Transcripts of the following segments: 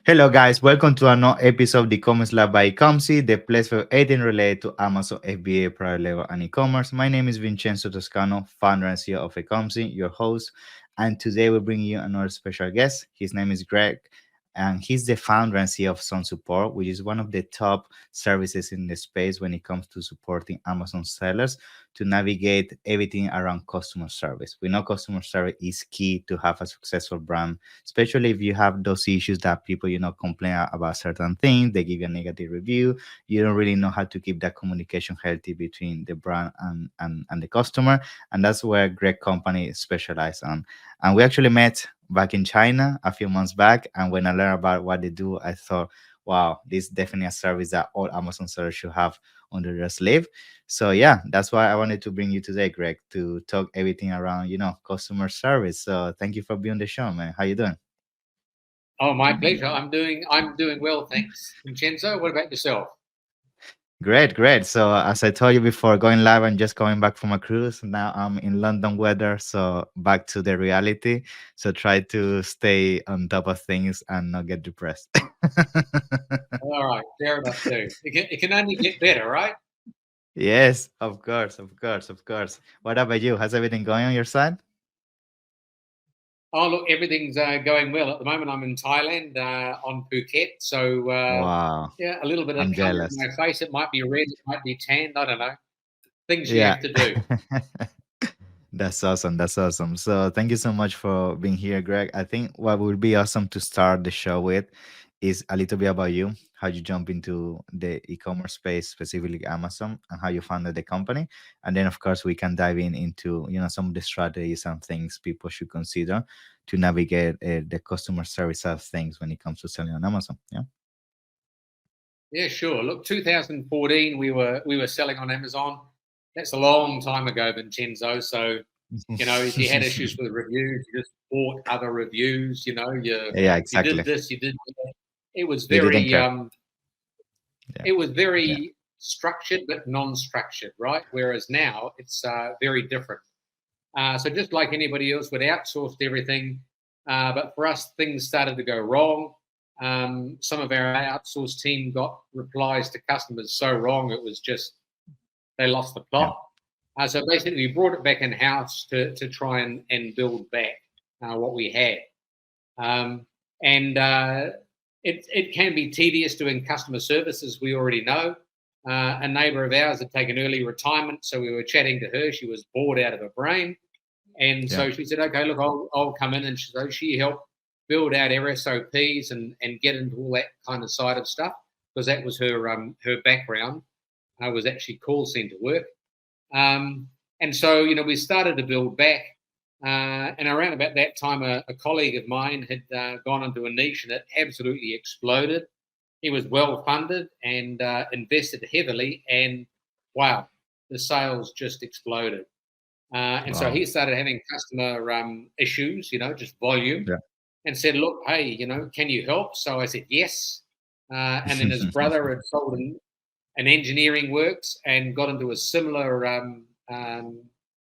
Hello, guys. Welcome to another episode of the e-commerce lab by Ecomcy, the place for everything related to Amazon FBA, private label, and e-commerce. My name is Vincenzo Toscano, founder and CEO of Ecomcy, your host. And today we're bringing you another special guest. His name is Greg, and he's the founder and CEO of Sun Support, which is one of the top services in the space when it comes to supporting Amazon sellers to navigate everything around customer service. We know customer service is key to have a successful brand, especially if you have those issues that people complain about certain things. They give you a negative review. You don't really know how to keep that communication healthy between the brand and the customer, and that's where Greg company specialize on. And we actually met back in China a few months back, and when I learned about what they do, I thought, wow, this is definitely a service that all Amazon sellers should have under their sleeve. So yeah, that's why I wanted to bring you today, Greg, to talk everything around customer service. So thank you for being on the show, man. How you doing? Oh, my pleasure. I'm doing well, thanks. Vincenzo, what about yourself? Great, great. So as I told you before, going live and just coming back from a cruise. Now I'm in London weather, so back to the reality. So try to stay on top of things and not get depressed. All right, fair enough too. It can only get better, right? Yes, of course, of course, of course. What about you? How's everything going on your side? Oh, look, everything's going well at the moment. I'm in Thailand on Phuket, so Wow, yeah, a little bit of I'm colour in jealous. my face. It might be red, it might be tanned. I don't know. Things you Yeah. have to do. That's awesome. That's awesome. So thank you so much for being here, Greg. I think what would be awesome to start the show with is a little bit about you, how you jump into the e-commerce space, specifically Amazon, and how you founded the company. And then of course we can dive into some of the strategies and things people should consider to navigate the customer service of things when it comes to selling on Amazon. Yeah. Yeah, sure. Look, 2014, we were selling on Amazon. That's a long time ago, Vincenzo. So if you had issues with reviews, you just bought other reviews. Yeah, You did exactly. this, you did that. It was You didn't very care. Yeah. it was Yeah. very structured but non-structured, right? Whereas now it's very different. So just like anybody else, we'd outsourced everything, but for us, things started to go wrong. Some of our outsourced team got replies to customers so wrong it was just they lost the Yeah. plot. So basically, we brought it back in house to try and build back what we had. And it can be tedious doing customer service, as we already know. A neighbour of ours had taken early retirement, so we were chatting to her. She was bored out of her brain. And Yeah. so she said, okay, look, I'll come in. And so she helped build out our SOPs and get into all that kind of side of stuff because that was her background, was actually call centre work. And so, we started to build back. And around about that time, a colleague of mine had gone into a niche and it absolutely exploded. He was well funded and invested heavily. And wow, the sales just exploded. And so Wow. he started having customer issues, just volume, Yeah. and said, look, hey, can you help? So I said, yes. And then his brother had sold an engineering works and got into a similar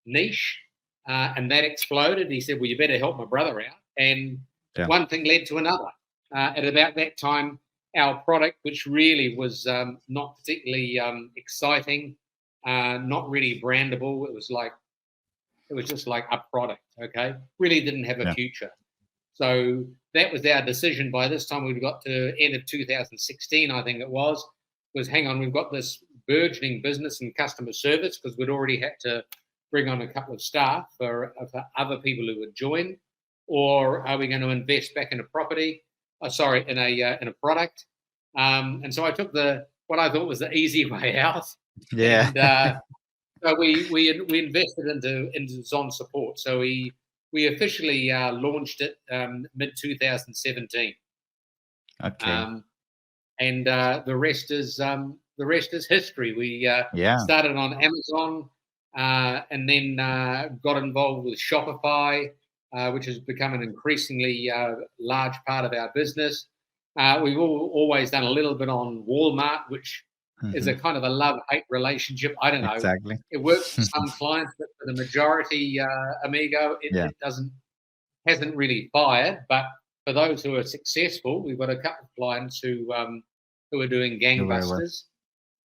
niche, and that exploded. He said, well, you better help my brother out. And Yeah. one thing led to another. At about that time, our product, which really was not particularly exciting, not really brandable, it was just like a product, okay? Really didn't have a Yeah. future. So that was our decision. By this time, we'd got to end of 2016, I think it was hang on, we've got this burgeoning business and customer service because we'd already had to bring on a couple of staff for other people who would join, or are we going to invest back in a property? In a product. And so I took what I thought was the easy way out, Yeah. and so we invested into Zon Support. So we officially launched it mid 2017, Okay. um, and the rest is history. We Yeah. started on Amazon, and then got involved with Shopify, which has become an increasingly large part of our business. We've always done a little bit on Walmart, which is a Hmm. kind of a love-hate relationship. I don't know. Exactly. It works for some clients, but for the majority, Amigo, Yeah. it hasn't really fired. But for those who are successful, we've got a couple of clients who are doing Do very well. gangbusters,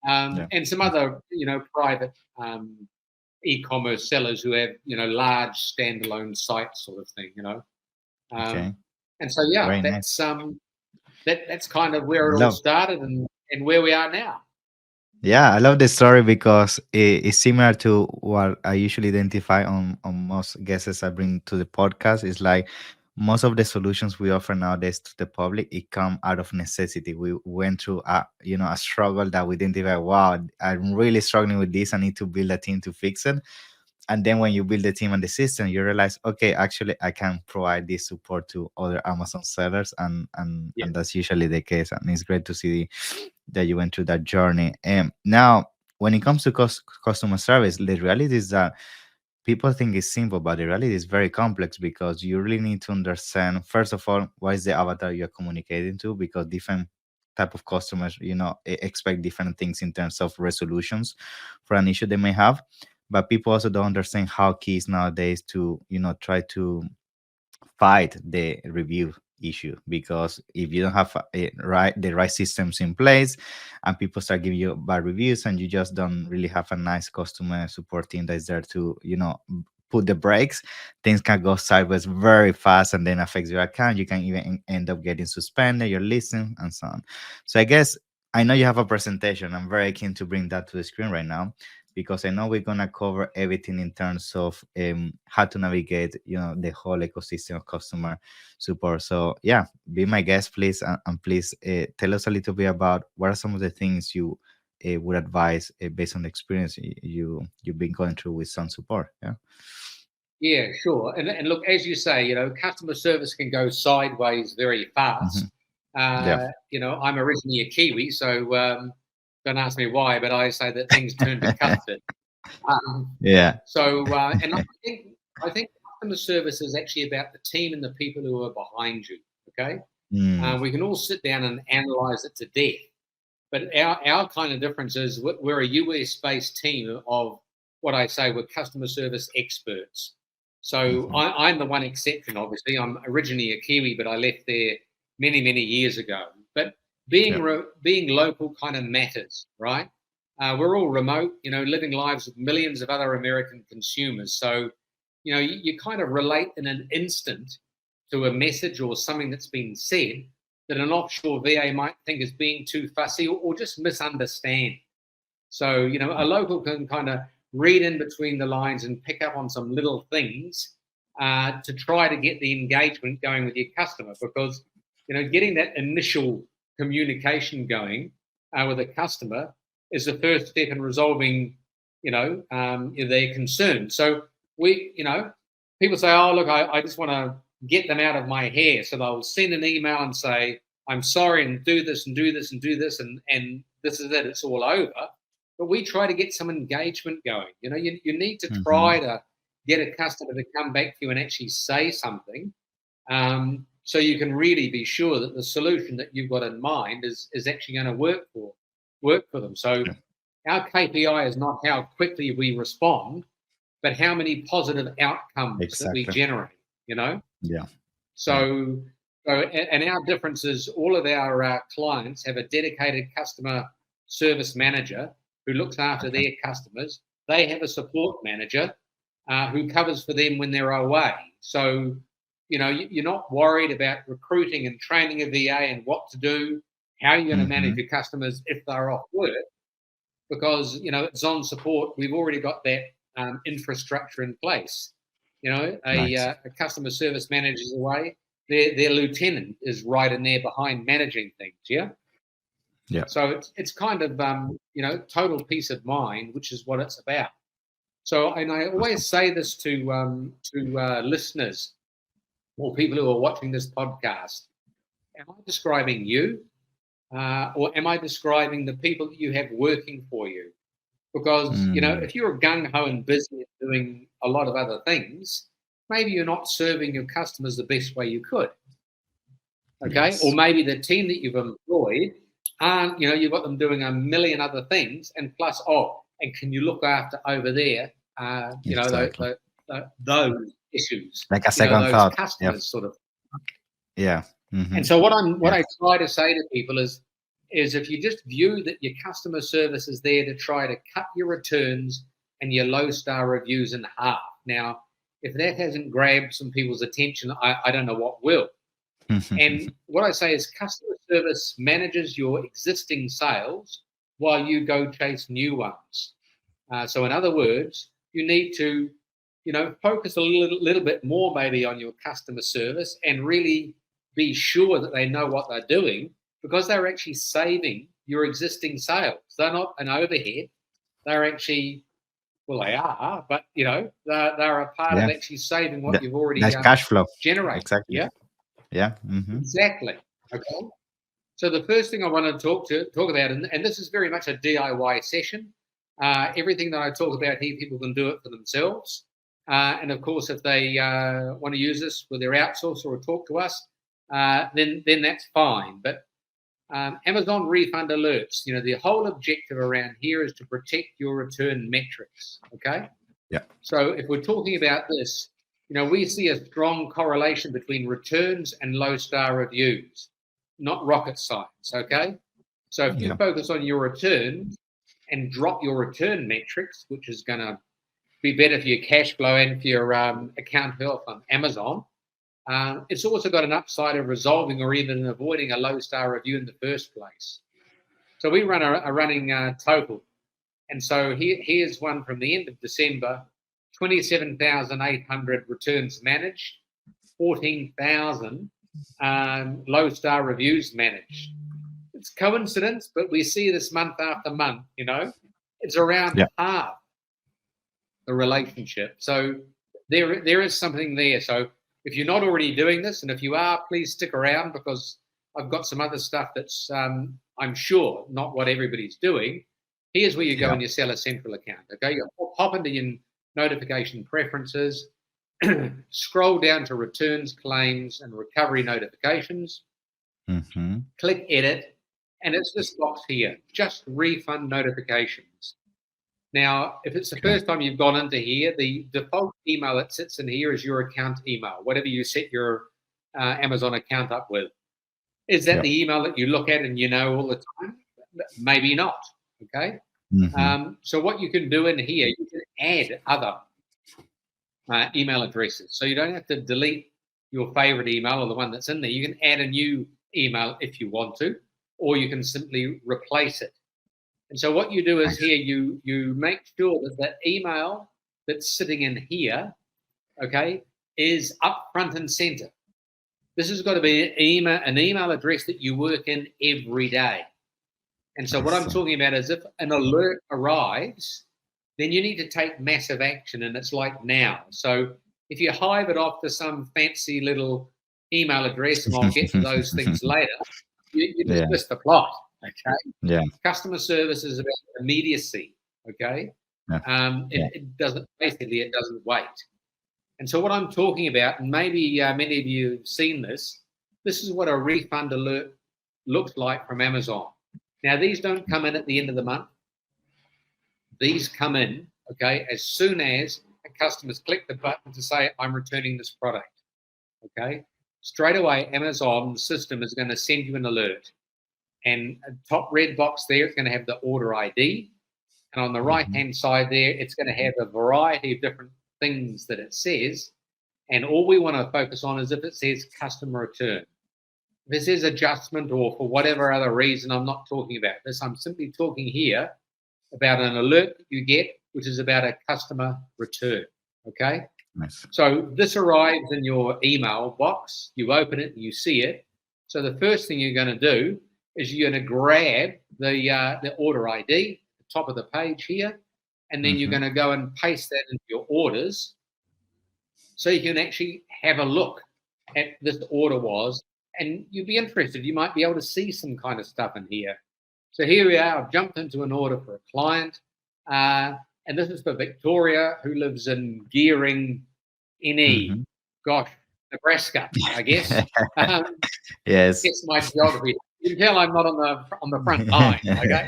Yeah. and some other private e-commerce sellers who have large standalone sites sort of thing. Okay. And so yeah, Very nice. that's kind of where it all Love. started and where we are now. Yeah, I love this story because it's similar to what I usually identify on most guests I bring to the podcast. It's like most of the solutions we offer nowadays to the public, it come out of necessity. We went through a struggle that we identify. Wow, I'm really struggling with this. I need to build a team to fix it. And then when you build the team and the system, you realize, okay, actually I can provide this support to other Amazon sellers, Yeah. and that's usually the case. And it's great to see that you went through that journey. And now, when it comes to customer service, the reality is that people think it's simple, but the reality is very complex because you really need to understand, first of all, what is the avatar you're communicating to, because different type of customers, expect different things in terms of resolutions for an issue they may have. But people also don't understand how key is nowadays to, try to fight the review issue, because if you don't have the right systems in place and people start giving you bad reviews and you just don't really have a nice customer support team that's there to put the brakes, things can go sideways very fast and then affects your account. You can even end up getting suspended, your listing, and so on. So I guess I know you have a presentation. I'm very keen to bring that to the screen right now, because I know we're gonna cover everything in terms of how to navigate, the whole ecosystem of customer support. So yeah, be my guest, please, and please tell us a little bit about what are some of the things you would advise based on the experience you've been going through with some support. Yeah. Yeah, sure. And look, as you say, customer service can go sideways very Hmm. fast. Yeah. I'm originally a Kiwi, so don't ask me why, but I say that things turn to custard. Um, Yeah. and I think customer service is actually about the team and the people who are behind you. Okay, Mm, we can all sit down and analyze it to death, but our kind of difference is we're a US-based team of what I say we're customer service experts. So mhm. I'm the one exception, obviously. I'm originally a Kiwi, but I left there many, many years ago. But Yeah. being local kind of matters, right? We're all remote, living lives with millions of other American consumers. So, you kind of relate in an instant to a message or something that's been said that an offshore VA might think is being too fussy or just misunderstand. So, a local can kind of read in between the lines and pick up on some little things to try to get the engagement going with your customer, because, getting that initial communication going with a customer is the first step in resolving, their concern. So people say, oh, look, I just want to get them out of my hair. So they'll send an email and say, I'm sorry, and do this and do this and do this, and this is it, it's all over. But we try to get some engagement going. You need to Mhm. try to get a customer to come back to you and actually say something, so you can really be sure that the solution that you've got in mind is actually going to work for them. So Yeah. our KPI is not how quickly we respond, but how many positive outcomes that we Exactly. generate. You know. Yeah. Yeah. So, our difference is all of our clients have a dedicated customer service manager who looks after Okay. their customers. They have a support manager who covers for them when they're away. So, you're not worried about recruiting and training a VA and what to do, how you're going to manage Mhm. your customers if they're off work, because at Zon Support we've already got that infrastructure in place. Nice. A customer service manager's away, their lieutenant is right in there behind managing things. Yeah. Yeah. So it's kind of total peace of mind, which is what it's about. So, and I Awesome. always say this to listeners or people who are watching this podcast: Am I describing you, or am I describing the people that you have working for you? Because Mm, if you're gung ho and busy and doing a lot of other things, maybe you're not serving your customers the best way you could. Okay, or yes. maybe the team that you've employed aren't. You've got them doing a million other things, and plus, and can you look after over there? Exactly. Those issues. Like a second Those thought. Yeah. customers sort of. Yeah. And so what I try to say to people is if you just view that your customer service is there to try to cut your returns and your low star reviews in half. Now, if that hasn't grabbed some people's attention, I don't know what will. And what I say is customer service manages your existing sales while you go chase new ones. So in other words, you need to, focus a little bit more maybe on your customer service and really be sure that they know what they're doing, because they're actually saving your existing sales. They're not an overhead. They're actually, well, they are, but they're a part of actually saving what you've already that's cash flow generated. exactly. Yeah. Exactly. Okay. So the first thing I want to talk about, and this is very much a DIY session. Everything that I talk about here, people can do it for themselves. And of course, if they want to use this with their outsource or talk to us, then that's fine. But Amazon refund alerts, the whole objective around here is to protect your return metrics. Okay. Yeah. So if we're talking about this, we see a strong correlation between returns and low star reviews, not rocket science. Okay. So if you focus on your returns and drop your return metrics, which is going to be better for your cash flow and for your account health on Amazon, it's also got an upside of resolving or even avoiding a low star review in the first place. So we run a running total. And so here's one from the end of December, 27,800 returns managed, 14,000 low star reviews managed. It's coincidence, but we see this month after month, it's around half the relationship. So there is something there. So if you're not already doing this, and if you are, please stick around, because I've got some other stuff that's, I'm sure, not what everybody's doing. Here's where you go in your Seller Central account. Okay, you pop into your notification preferences, scroll down to returns, claims, and recovery notifications. Click edit, and it's this box here, just refund notifications. Now, if it's the first time you've gone into here, the default email that sits in here is your account email, whatever you set your Amazon account up with. Is that the email that you look at and all the time? Maybe not, okay? So what you can do in here, you can add other email addresses. So you don't have to delete your favorite email or the one that's in there. You can add a new email if you want to, or you can simply replace it. And so what you do is here, you make sure that the email that's sitting in here, okay, is up front and center. This has got to be an email address that you work in every day. And so what I'm talking about is if an alert arrives, then you need to take massive action, and it's like now. So if you hive it off to some fancy little email address, and I'll get to those things later, you just miss the plot. Okay. Yeah. Customer service is about immediacy. Okay. It doesn't wait. And so what I'm talking about, and maybe many of you have seen this is what a refund alert looks like from Amazon. Now, these don't come in at the end of the month. These come in, okay, as soon as customers click the button to say, I'm returning this product. Okay. Straight away, Amazon system is going to send you an alert. And a top red box there, it's going to have the order ID. And on the right-hand side there, it's going to have a variety of different things that it says. And all we want to focus on is if it says customer return. If it says adjustment or for whatever other reason, I'm not talking about this. I'm simply talking here about an alert that you get, which is about a customer return. Okay? Nice. So this arrives in your email box. You open it and you see it. So the first thing you're going to do is you're going to grab the order ID at the top of the page here, and then you're going to go and paste that into your orders so you can actually have a look at this order was, and you'll be interested. You might be able to see some kind of stuff in here. So here we are. I've jumped into an order for a client, and this is for Victoria, who lives in Gearing, NE. Gosh, Nebraska, I guess. Yes. It's my geography. You can tell I'm not on the front line, okay?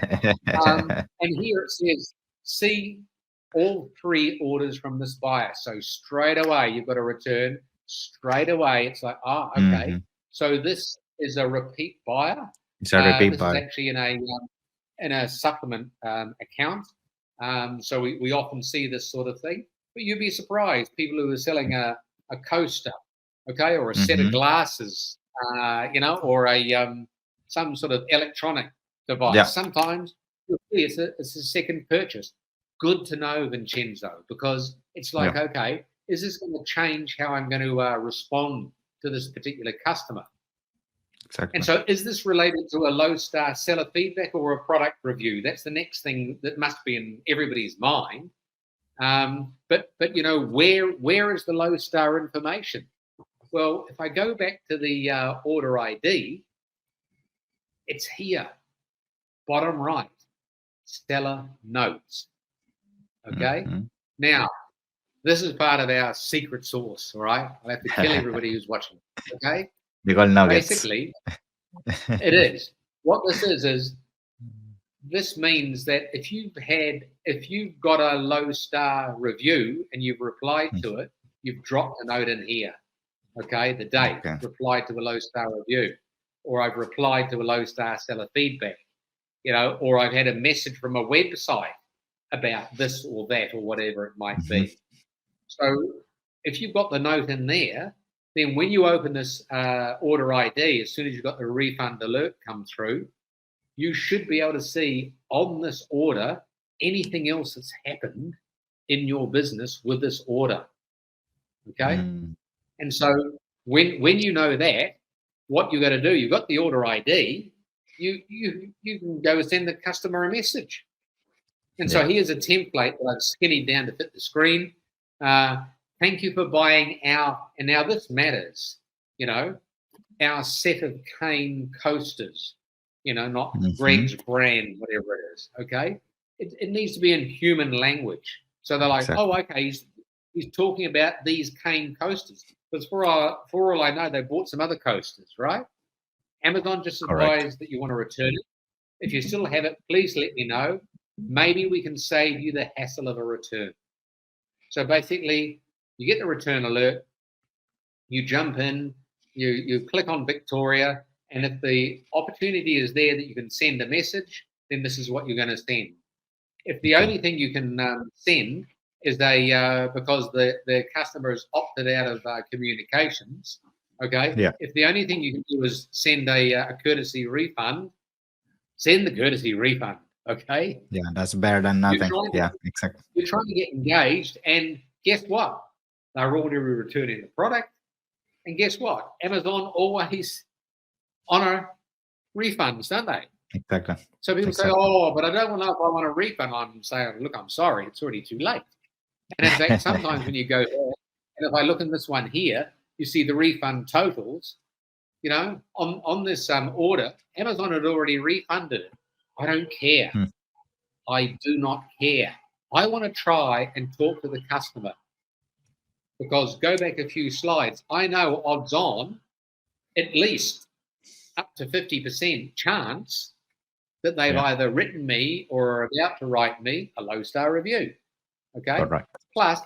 And here it says, see all 3 orders from this buyer. So straight away, you've got a return. Straight away, it's like, okay. So this is a repeat buyer. It's a repeat This buyer. is actually in a supplement account. So we often see this sort of thing. But you'd be surprised, people who are selling a coaster, okay, or a set of glasses, or a some sort of electronic device. Yeah. Sometimes you'll see it's a second purchase. Good to know, Vincenzo, because it's like, okay, is this going to change how I'm going to respond to this particular customer? Exactly. And so is this related to a low star seller feedback or a product review? That's the next thing that must be in everybody's mind. But where is the low star information? Well, if I go back to the order ID, it's here, bottom right, seller notes. Okay. Now, this is part of our secret sauce. All right. I'll have to kill everybody who's watching. Okay. Because nuggets. Basically, it is. What this is this means that if you've got a low star review and you've replied to it, you've dropped a note in here. Okay, the date, replied to a low star review, or I've replied to a low star seller feedback, or I've had a message from a website about this or that or whatever it might be. So if you've got the note in there, then when you open this order ID, as soon as you've got the refund alert come through, you should be able to see on this order anything else that's happened in your business with this order. Okay? And so when you know that, what you got to do, you've got the order ID, you can go send the customer a message. And so here's a template that I've skinnied down to fit the screen. Thank you for buying and now this matters, our set of cane coasters, not Greg's brand, whatever it is, okay? It needs to be in human language. So they're like, oh, okay, he's talking about these cane coasters. Because for all I know, they bought some other coasters, right? Amazon just advised that you want to return it. If you still have it, please let me know. Maybe we can save you the hassle of a return. So basically, you get the return alert, you jump in, you click on Victoria, and if the opportunity is there that you can send a message, then this is what you're going to send. If the only thing you can send is because the customer has opted out of communications, okay? Yeah. If the only thing you can do is send a courtesy refund, send the courtesy refund, okay? Yeah, that's better than nothing. Exactly. You're trying to get engaged, and guess what? They're already returning the product. And guess what? Amazon always honor refunds, don't they? Exactly. So people say, oh, but I don't know if I want a refund. I'm saying, look, I'm sorry, it's already too late. And in fact, sometimes when you go there, and if I look in this one here, you see the refund totals, on this order, Amazon had already refunded it. I don't care. I do not care. I want to try and talk to the customer. Because go back a few slides, I know odds on at least up to 50% chance that they've either written me or are about to write me a low star review. Okay. Correct. Plus,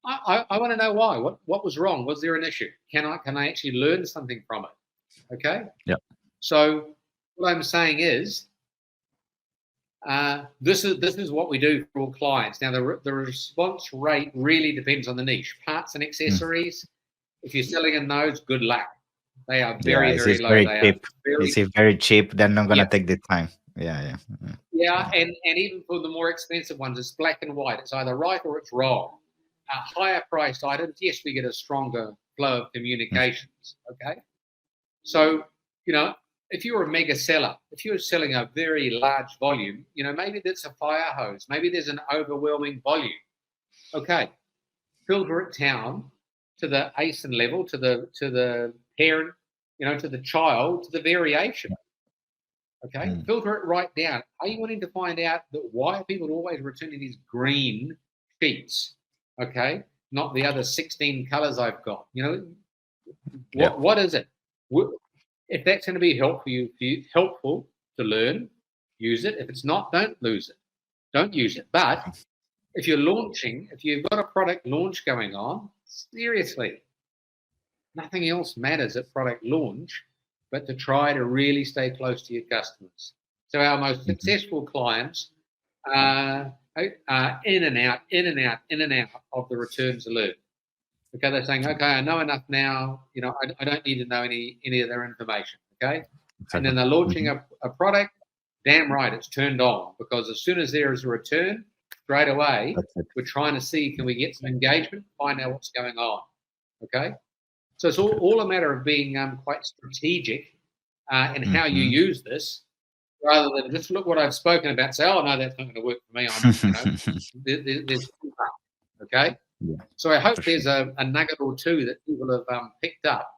I want to know why. What was wrong? Was there an issue? Can I actually learn something from it? Okay. Yeah. So what I'm saying is, this is what we do for all clients. Now, the response rate really depends on the niche. Parts and accessories, if you're selling in those, good luck. They are very, very low. Very cheap. It's very cheap. They're not going to take the time. Yeah, and even for the more expensive ones, it's black and white. It's either right or it's wrong. Higher priced items, yes, we get a stronger flow of communications. Okay. So, if you're a mega seller, if you're selling a very large volume, maybe that's a fire hose. Maybe there's an overwhelming volume. Okay. Filter it down to the ASIN level, to the parent, to the child, to the variation. Okay. Filter it right down. Are you wanting to find out that why are people always returning these green sheets? Okay. Not the other 16 colors I've got. What is it? If that's going to be helpful to learn, use it. If it's not, don't lose it. Don't use it. But if you're launching, if you've got a product launch going on, seriously, Nothing else matters at product launch, but to try to really stay close to your customers. So our most successful clients are in and out of the returns alert. Okay, they're saying, okay, I know enough now. I don't need to know any of their information. Okay, and then they're launching a product. Damn right, it's turned on, because as soon as there is a return, straight away we're trying to see, can we get some engagement, find out what's going on. Okay, so it's all a matter of being quite strategic in how you use this, rather than just look what I've spoken about and say, oh no, that's not going to work for me. There's okay. Yeah, so I hope there's a nugget or two that people have picked up,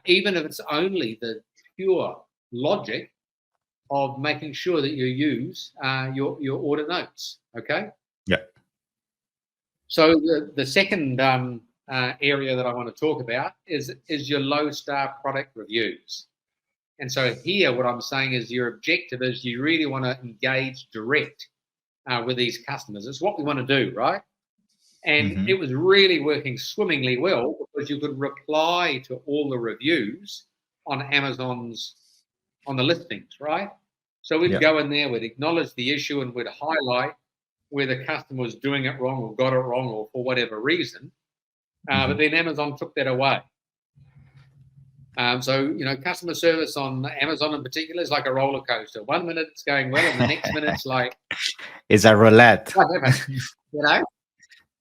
even if it's only the pure logic of making sure that you use your order notes. Okay. Yeah. So the second area that I want to talk about is your low star product reviews. And so here, what I'm saying is your objective is you really want to engage direct with these customers. It's what we want to do, right? And it was really working swimmingly well, because you could reply to all the reviews on Amazon's, on the listings, right? So we'd go in there, we'd acknowledge the issue, and we'd highlight where the customer was doing it wrong or got it wrong, or for whatever reason. But then Amazon took that away. So, customer service on Amazon in particular is like a roller coaster. 1 minute it's going well, and the next minute it's like... It's a roulette.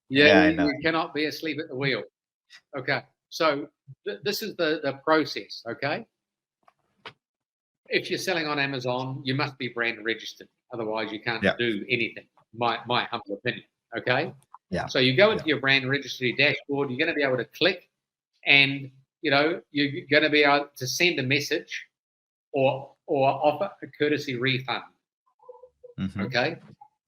You cannot be asleep at the wheel. Okay, so this is the process, okay? If you're selling on Amazon, you must be brand registered. Otherwise, you can't do anything, my humble opinion, okay? Yeah. So you go into your brand registry dashboard, you're going to be able to click, and, you're going to be able to send a message or offer a courtesy refund, okay?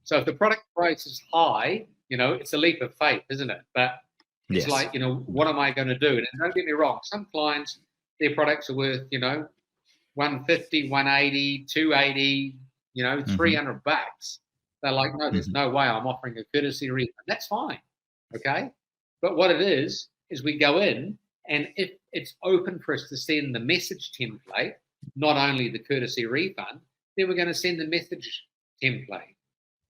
So if the product price is high, it's a leap of faith, isn't it? But it's like, what am I going to do? And don't get me wrong, some clients, their products are worth, 150, 180, 280, $300. They're like, no, there's no way I'm offering a courtesy refund. That's fine, okay? But what it is we go in, and if it's open for us to send the message template, not only the courtesy refund, then we're going to send the message template.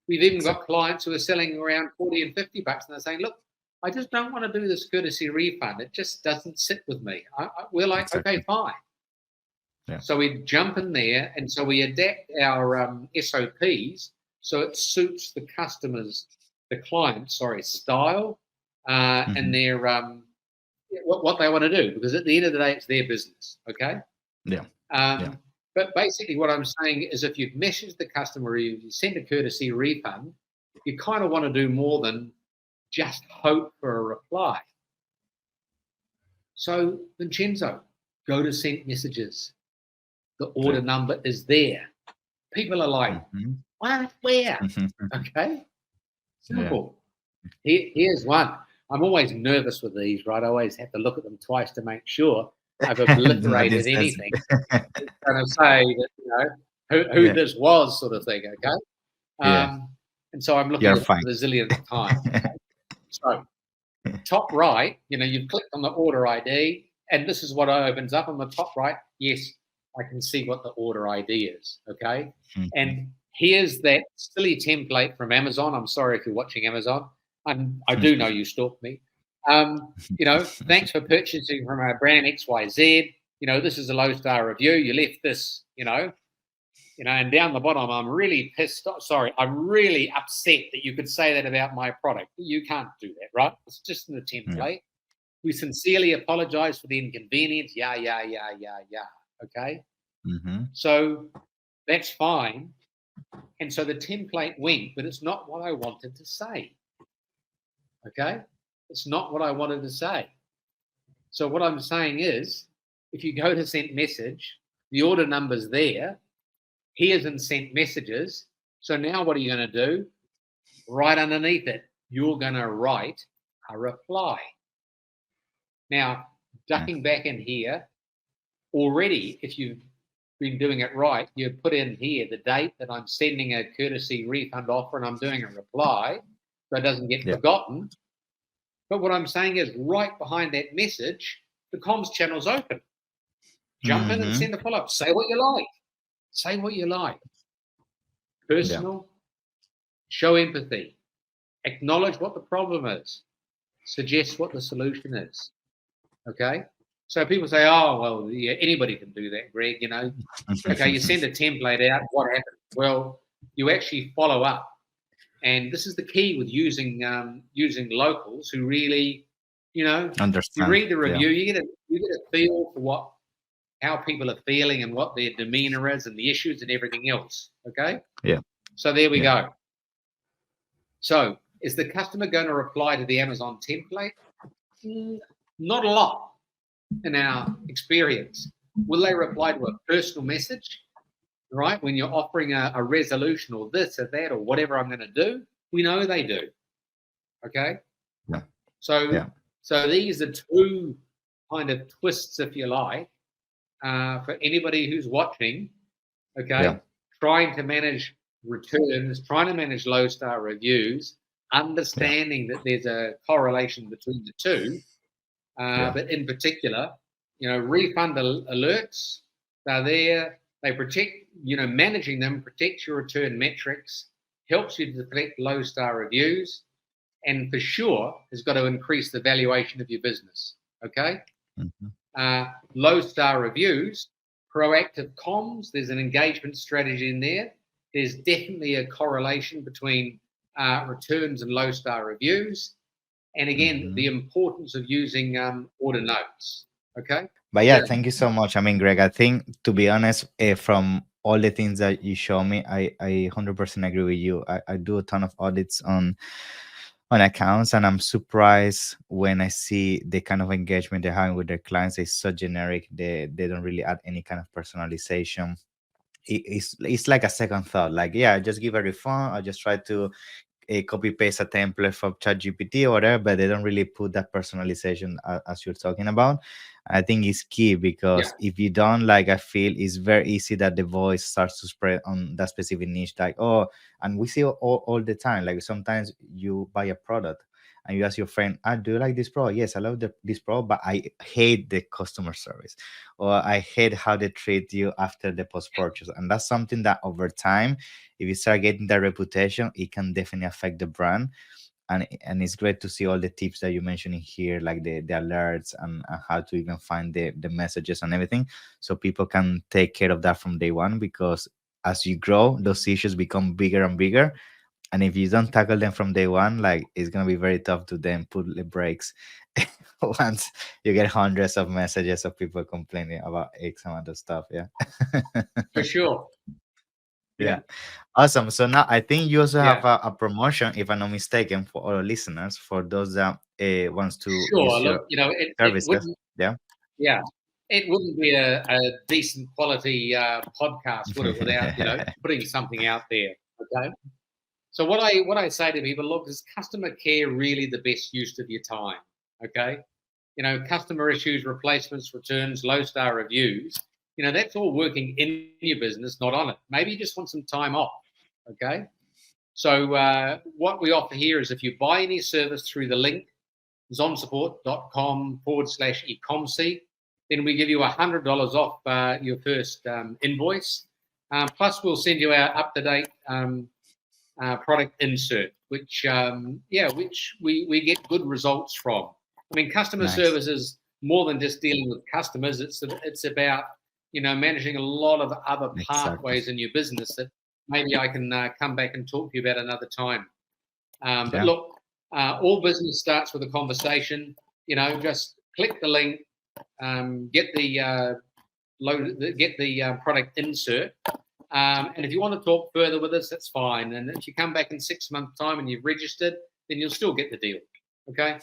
We've even got clients who are selling around 40 and $50, and they're saying, look, I just don't want to do this courtesy refund. It just doesn't sit with me. We're like, okay, fine. Yeah. So we jump in there, and so we adapt our SOPs so it suits the client's style and their what they want to do, because at the end of the day, it's their business. Okay. Yeah. But basically, what I'm saying is, if you've messaged the customer, you send a courtesy refund, you kind of want to do more than just hope for a reply. So, Vincenzo, go to sent messages. The order number is there. People are like, what? Where? Okay. Simple. Here's one. I'm always nervous with these, right? I always have to look at them twice to make sure I've obliterated anything. Kind of say that, who this was, sort of thing, okay? And so I'm looking at the zillionth time. So, top right, you've clicked on the order ID, and this is what opens up on the top right. Yes, I can see what the order ID is, okay? And here's that silly template from Amazon. I'm sorry if you're watching Amazon. I do know you stalk me. Thanks for purchasing from our brand XYZ. This is a low star review. You left this, and down the bottom, I'm really pissed off. Sorry, I'm really upset that you could say that about my product. You can't do that, right? It's just in the template. We sincerely apologize for the inconvenience. Yeah. Okay. So that's fine. And so the template went, but it's not what I wanted to say. Okay. It's not what I wanted to say. So what I'm saying is, if you go to sent message, the order number's there. Here's in sent messages. So now what are you going to do? Right underneath it, you're going to write a reply. Now, ducking back in here, already, if you've been doing it right, you put in here the date that I'm sending a courtesy refund offer and I'm doing a reply, so it doesn't get forgotten. But what I'm saying is, right behind that message, the comms channel's open. Jump in and Mhm. send a follow-up. Say what you like. Say what you like. Yeah. Personal, show empathy, acknowledge what the problem is, suggest what the solution is. Okay? So people say, oh, well, yeah, anybody can do that, Greg. You know, okay, you send a template out. What happens? Well, you actually follow up. And this is the key with using locals who really, you know, you Understand. read the Yeah. review, you get a feel for how people are feeling and what their demeanor is and the issues and everything else. Okay. Yeah. So there we Yeah. go. So is the customer going to reply to the Amazon template? Not a lot in our experience. Will they reply to a personal message? Right? When you're offering a resolution or this or that or whatever I'm going to do, we know they do. Okay. Yeah. So, Yeah. so these are two kind of twists, if you like, for anybody who's watching. Okay. Yeah. Trying to manage returns, trying to manage low star reviews, understanding that there's a correlation between the two. But in particular, you know, refund alerts, they're there. They protect, you know, managing them protects your return metrics, helps you to deflect low star reviews, and for sure has got to increase the valuation of your business. Okay. Mhm. Low star reviews, proactive comms, there's an engagement strategy in there. There's definitely a correlation between returns and low star reviews. And again, the importance of using order notes. Okay. But yeah, thank you so much. I mean, Greg, I think to be honest, from all the things that you show me, I 100% agree with you. I do a ton of audits on accounts, and I'm surprised when I see the kind of engagement they're having with their clients. It's so generic. They don't really add any kind of personalization. It's like a second thought. Like, yeah, just give a refund. I just try to copy paste a template from ChatGPT or whatever, but they don't really put that personalization as you're talking about. I think it's key because if you don't, like, I feel it's very easy that the voice starts to spread on that specific niche. Like, oh, and we see all the time. Like sometimes you buy a product and you ask your friend, do you like this product? Yes, I love this product, but I hate the customer service, or I hate how they treat you after the post purchase. And that's something that over time, if you start getting that reputation, it can definitely affect the brand. And it's great to see all the tips that you're mentioning here, like the alerts and how to even find the messages and everything, so people can take care of that from day one. Because as you grow, those issues become bigger and bigger, and if you don't tackle them from day one, like, it's gonna be very tough to then put the brakes once you get hundreds of messages of people complaining about X amount of stuff. Yeah. For sure. Yeah. Awesome. So now I think you also have Yeah. a promotion, if I'm not mistaken, for our listeners, for those that wants to Sure. use your Look, you know, it services. wouldn't, Yeah. yeah, it wouldn't be a decent quality podcast, would it, without, you know, putting something out there. Okay. So what I say to people, look, is customer care really the best use of your time? Okay. You know, customer issues, replacements, returns, low star reviews, you know, that's all working in your business, not on it. Maybe you just want some time off. Okay. So what we offer here is if you buy any service through the link zonsupport.com/ecomc, then we give you $100 off your first invoice. Plus, we'll send you our up-to-date product insert, which we get good results from. I mean, customer Nice. service is more than just dealing with customers. It's about, you know, managing a lot of other pathways in your business that maybe I can come back and talk to you about another time. But look, all business starts with a conversation. You know, just click the link, get the product insert, and if you want to talk further with us, that's fine. And if you come back in 6 months' time and you've registered, then you'll still get the deal. Okay.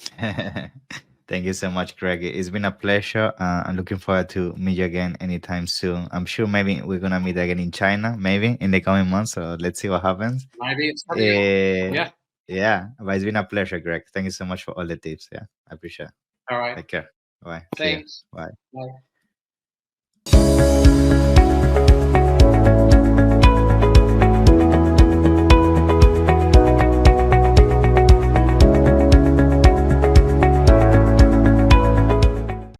Thank you so much, Greg. It's been a pleasure. I'm looking forward to meet you again anytime soon. I'm sure maybe we're gonna meet again in China, maybe in the coming months. So let's see what happens. Maybe it's something else. Yeah. Yeah, but it's been a pleasure, Greg. Thank you so much for all the tips. Yeah, I appreciate it. All right. Take care. Bye. Thanks. See you. Bye. Bye.